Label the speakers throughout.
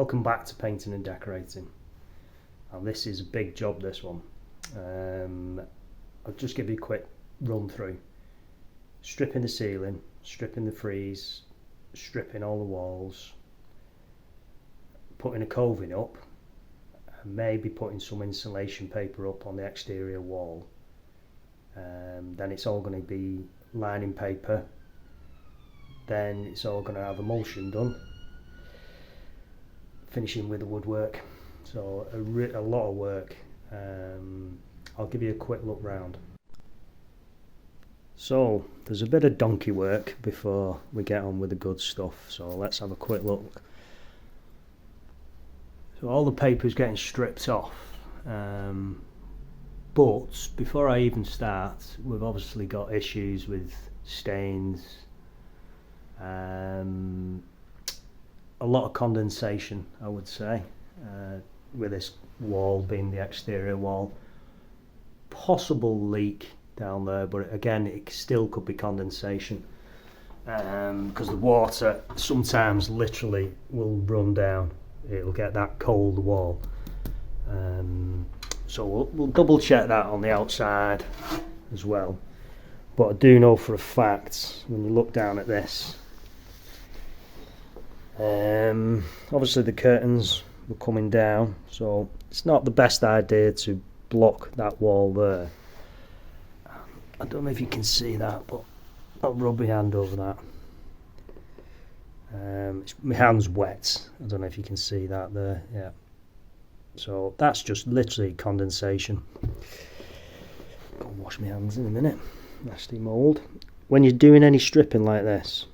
Speaker 1: Welcome back to painting and decorating. And this is a big job, this one. I'll just give you a quick run through. Stripping the ceiling, stripping the frieze, stripping all the walls, putting a coving up, and maybe putting some insulation paper up on the exterior wall. Then it's all going to be lining paper. Then it's all going to have emulsion done. Finishing with the woodwork. So a lot of work. I'll give you a quick look round. So there's a bit of donkey work before we get on with the good stuff. So let's have a quick look. So all the paper's getting stripped off. But before I even start, we've obviously got issues with stains. A lot of condensation, I would say, with this wall being the exterior wall. Possible leak down there, but again, it still could be condensation, because the water sometimes literally will run down. It'll get that cold, the wall. So we'll double check that on the outside as well. But I do know for a fact, when you look down at this, obviously the curtains were coming down, so it's not the best idea to block that wall there. I don't know if you can see that, but I'll rub my hand over that. My hand's wet. I don't know if you can see that there. Yeah. So that's just literally condensation. Go and wash my hands in a minute. Nasty mould. When you're doing any stripping like this,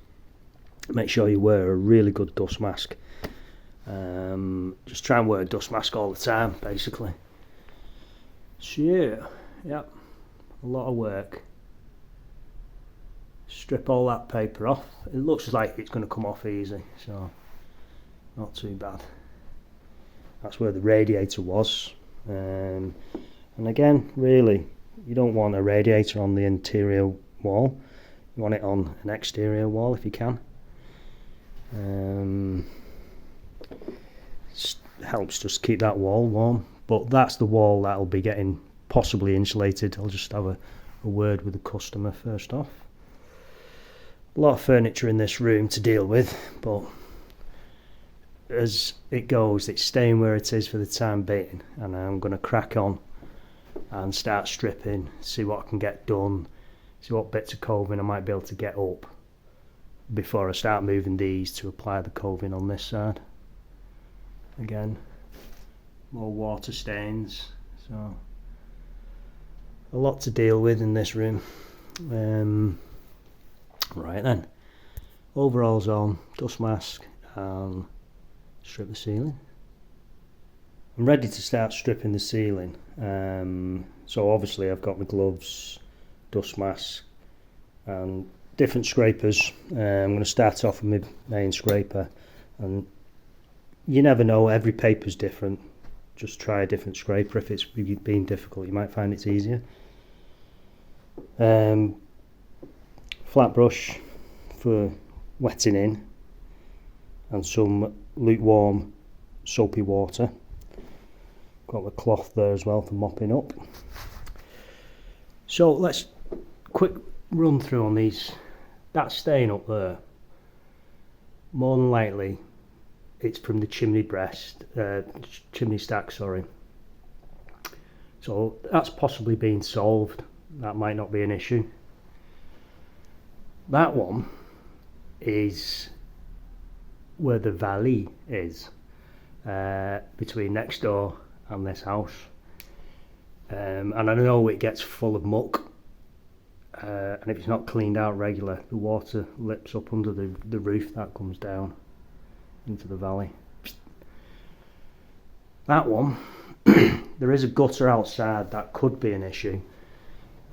Speaker 1: make sure you wear a really good dust mask. Just try and wear a dust mask all the time, basically. So yeah, a lot of work. Strip all that paper off. It looks like it's going to come off easy, so not too bad. That's where the radiator was. And again, really, you don't want a radiator on the interior wall. You want it on an exterior wall if you can. Helps just keep that wall warm, but that's the wall that'll be getting possibly insulated. I'll just have a word with the customer first off. A lot of furniture in this room to deal with, but as it goes, it's staying where it is for the time being, and I'm going to crack on and start stripping, see what I can get done, see what bits of coving I might be able to get up before I start moving these to apply the coving on this side. Again, more water stains, so a lot to deal with in this room. Right then, overalls on, dust mask, and strip the ceiling. I'm ready to start stripping the ceiling. So obviously I've got my gloves, dust mask, and different scrapers. I'm going to start off with my main scraper, and you never know, every paper's different. Just try a different scraper. If it's being difficult, you might find it's easier. Flat brush for wetting in, and some lukewarm soapy water. Got the cloth there as well for mopping up. So let's quick run through on these. That stain up there, more than likely it's from the chimney stack, sorry. So that's possibly being solved. That might not be an issue. That one is where the valley is, between next door and this house. And I know it gets full of muck, and if it's not cleaned out regular, the water lips up under the roof that comes down into the valley. That one, there is a gutter outside. That could be an issue.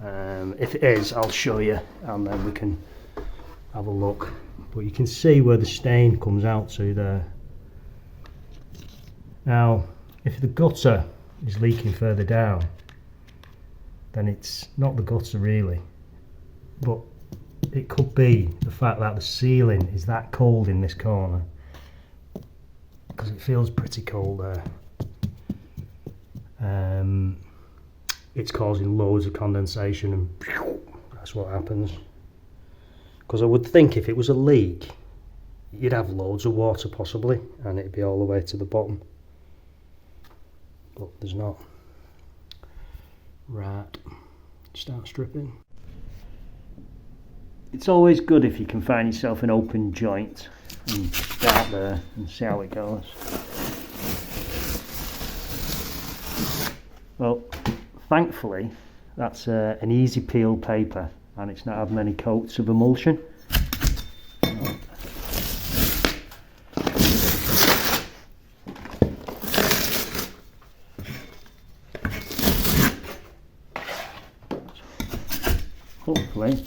Speaker 1: If it is, I'll show you, and then we can have a look. But you can see where the stain comes out to there. Now, if the gutter is leaking further down, then it's not the gutter really, but it could be the fact that the ceiling is that cold in this corner. because it feels pretty cold there. It's causing loads of condensation and that's what happens. Because I would think if it was a leak, you'd have loads of water possibly, and it'd be all the way to the bottom. But there's not. Right, start stripping. It's always good if you can find yourself an open joint and start there and see how it goes. Well, thankfully that's an easy peel paper and it's not had many coats of emulsion. Hopefully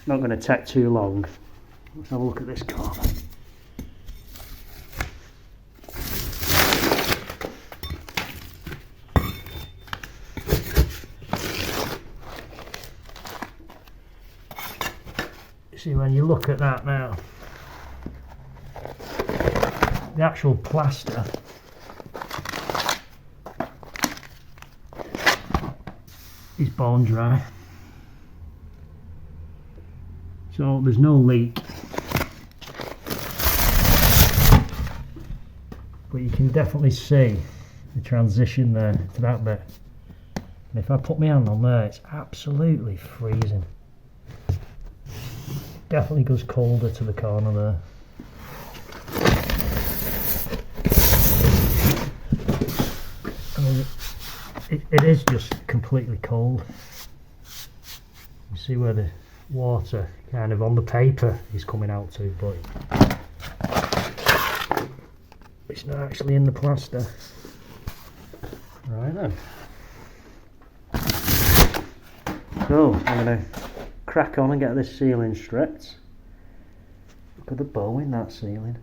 Speaker 1: not going to take too long. Let's have a look at this corner. See, when you look at that now, the actual plaster is bone dry, so there's no leak, but you can definitely see the transition there to that bit. And if I put my hand on there, it's absolutely freezing. Definitely goes colder to the corner there. I mean, it is just completely cold. You see where the water kind of on the paper is coming out to, but it's not actually in the plaster. Right then. So I'm going to crack on and get this ceiling stripped. Look at the bow in that ceiling.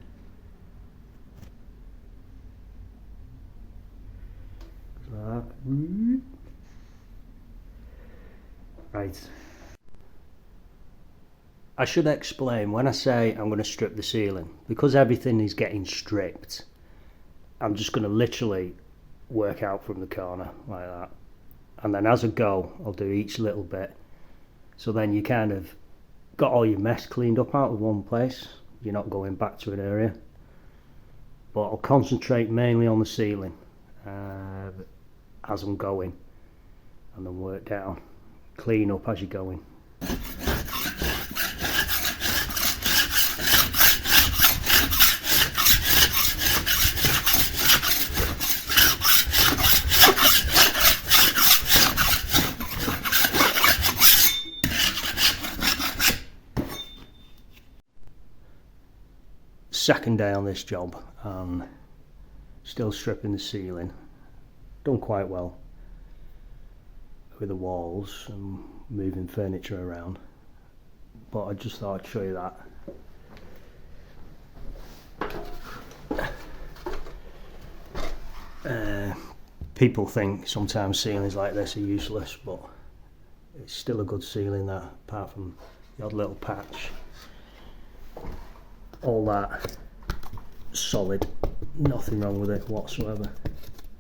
Speaker 1: Right. I should explain, when I say I'm going to strip the ceiling, because everything is getting stripped, I'm just going to literally work out from the corner like that. And then as I go, I'll do each little bit. So then you kind of got all your mess cleaned up out of one place. You're not going back to an area. But I'll concentrate mainly on the ceiling as I'm going. And then work down. Clean up as you're going. Second day on this job, still stripping the ceiling. Done quite well with the walls and moving furniture around, but I just thought I'd show you that. People think sometimes ceilings like this are useless, but it's still a good ceiling, that, apart from the odd little patch. All that solid, nothing wrong with it whatsoever.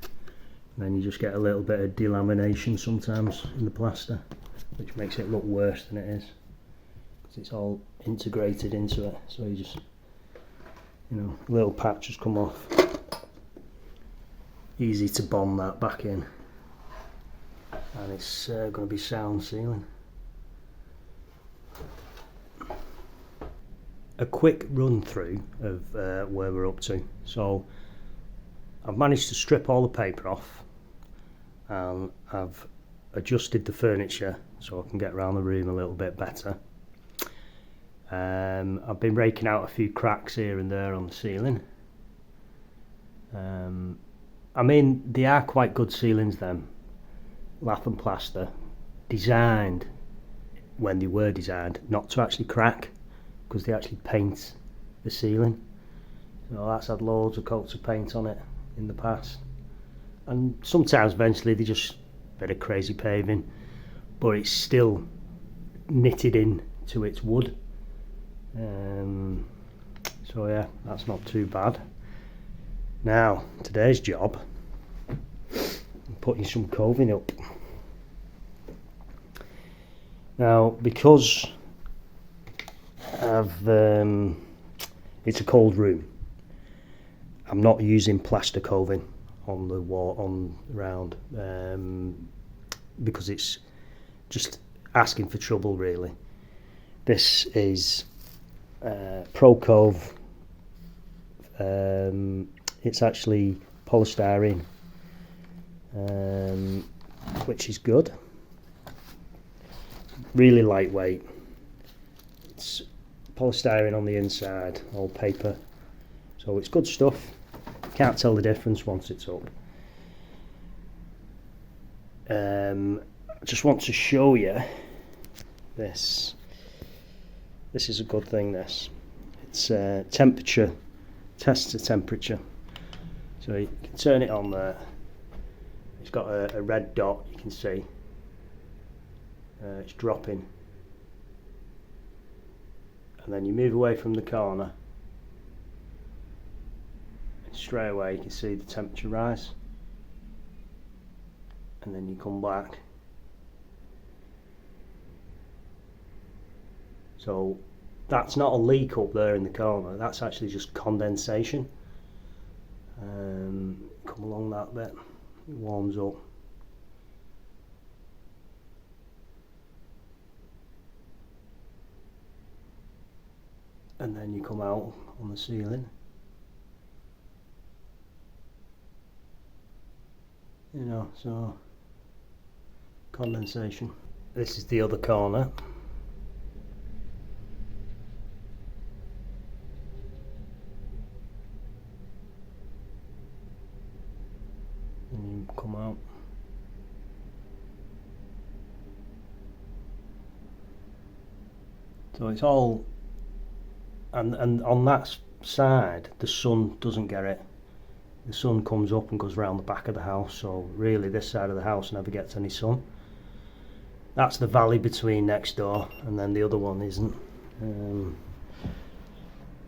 Speaker 1: And then you just get a little bit of delamination sometimes in the plaster, which makes it look worse than it is, because it's all integrated into it. So you just, little patches come off. Easy to bomb that back in, and it's going to be sound ceiling. A quick run through of where we're up to. So I've managed to strip all the paper off, and I've adjusted the furniture so I can get around the room a little bit better. I've been raking out a few cracks here and there on the ceiling. I mean, they are quite good ceilings, them lath and plaster, designed when they were designed not to actually crack, because they actually paint the ceiling. So that's had loads of coats of paint on it in the past, and sometimes eventually they just a bit of crazy paving, but it's still knitted in to its wood, So yeah, that's not too bad. Now, today's job, I'm putting some coving up. Now, because it's a cold room, I'm not using plaster coving on the wall round, because it's just asking for trouble really. This is Pro-Cove. It's actually polystyrene, which is good. Really lightweight. It's polystyrene on the inside, all paper, so it's good stuff. Can't tell the difference once it's up. I just want to show you this. This is a good thing, this. It's temperature, tests the temperature. So you can turn it on there. It's got a red dot, you can see. It's dropping. And then you move away from the corner. And straight away you can see the temperature rise. And then you come back. So that's not a leak up there in the corner, that's actually just condensation. Come along that bit, it warms up. And then you come out on the ceiling. You know, so condensation. This is the other corner. And you come out. So it's all, and on that side the sun doesn't get it. The sun comes up and goes round the back of the house, so really this side of the house never gets any sun. That's the valley between next door, and then the other one isn't.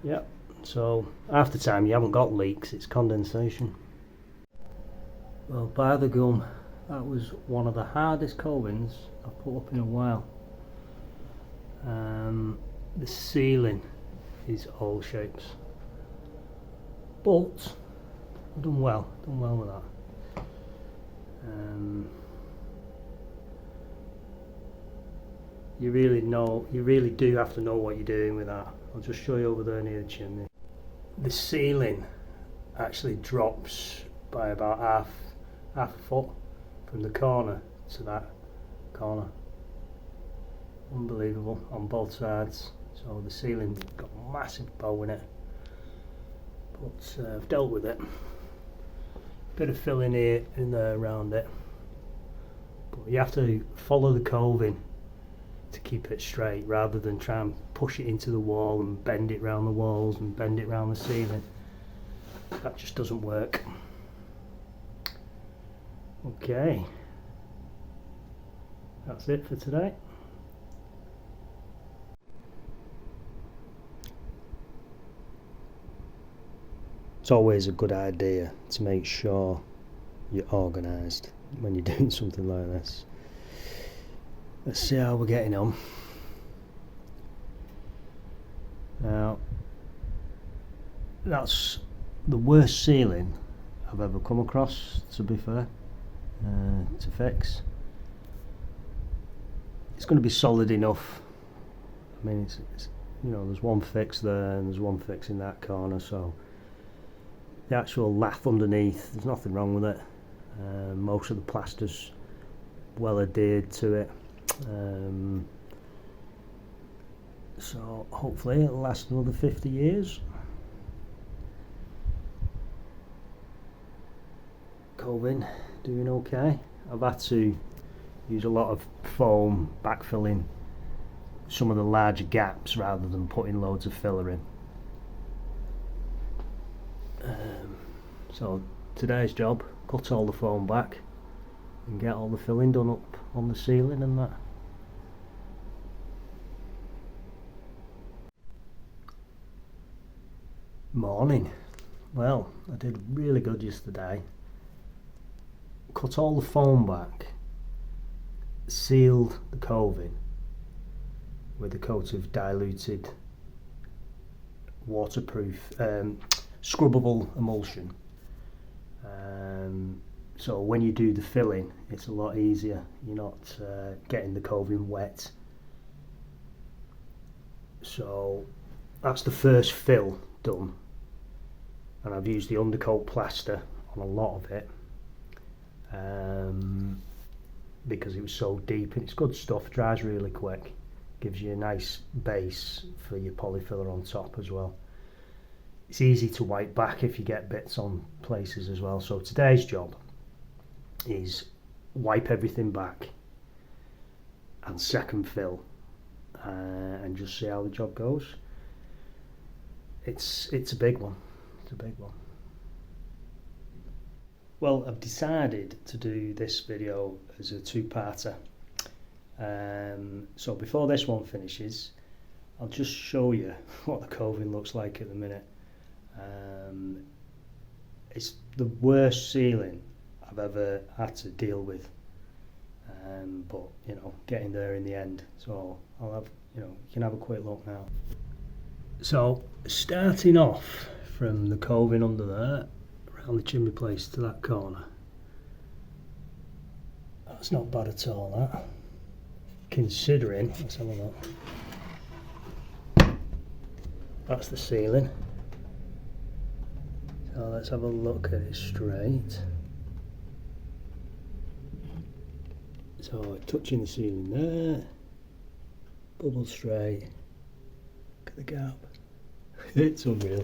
Speaker 1: Yeah, so half the time you haven't got leaks, it's condensation. Well, by the gum, that was one of the hardest covings I've put up in a while. The ceiling is all shapes, but I've done well with that. You really do have to know what you're doing with that. I'll just show you over there near the chimney. The ceiling actually drops by about half a foot from the corner to that corner. Unbelievable, on both sides. So the ceiling's got a massive bow in it, but I've dealt with it. Bit of filling here and there around it, but you have to follow the coving to keep it straight rather than try and push it into the wall and bend it round the walls and bend it round the ceiling. That just doesn't work. Okay, that's it for today. It's always a good idea to make sure you're organised when you're doing something like this. Let's see how we're getting on. Now, that's the worst ceiling I've ever come across, to be fair, to fix. It's going to be solid enough. I mean, it's you know, there's one fix there and there's one fix in that corner, so the actual lath underneath, there's nothing wrong with it. Most of the plaster's well adhered to it, so hopefully it'll last another 50 years. Coving doing okay. I've had to use a lot of foam backfilling some of the larger gaps rather than putting loads of filler in. So today's job, cut all the foam back and get all the filling done up on the ceiling and that. Morning. Well, I did really good yesterday. Cut all the foam back, sealed the coving with a coat of diluted waterproof scrubbable emulsion. So when you do the filling, it's a lot easier. You're not getting the coving wet. So that's the first fill done, and I've used the undercoat plaster on a lot of it because it was so deep, and it's good stuff, dries really quick, gives you a nice base for your polyfiller on top as well. It's easy to wipe back if you get bits on places as well. So today's job is wipe everything back and second fill and just see how the job goes. It's a big one. It's a big one. Well, I've decided to do this video as a two-parter. So before this one finishes, I'll just show you what the coving looks like at the minute. It's the worst sealing I've ever had to deal with, but you know, getting there in the end. So I'll have, you can have a quick look now. So starting off from the coving under there, around the chimney place to that corner, that's not bad at all, that. Considering, let's have a look. That's the ceiling. So let's have a look at it straight. So touching the ceiling there, bubble straight. Look at the gap. It's unreal.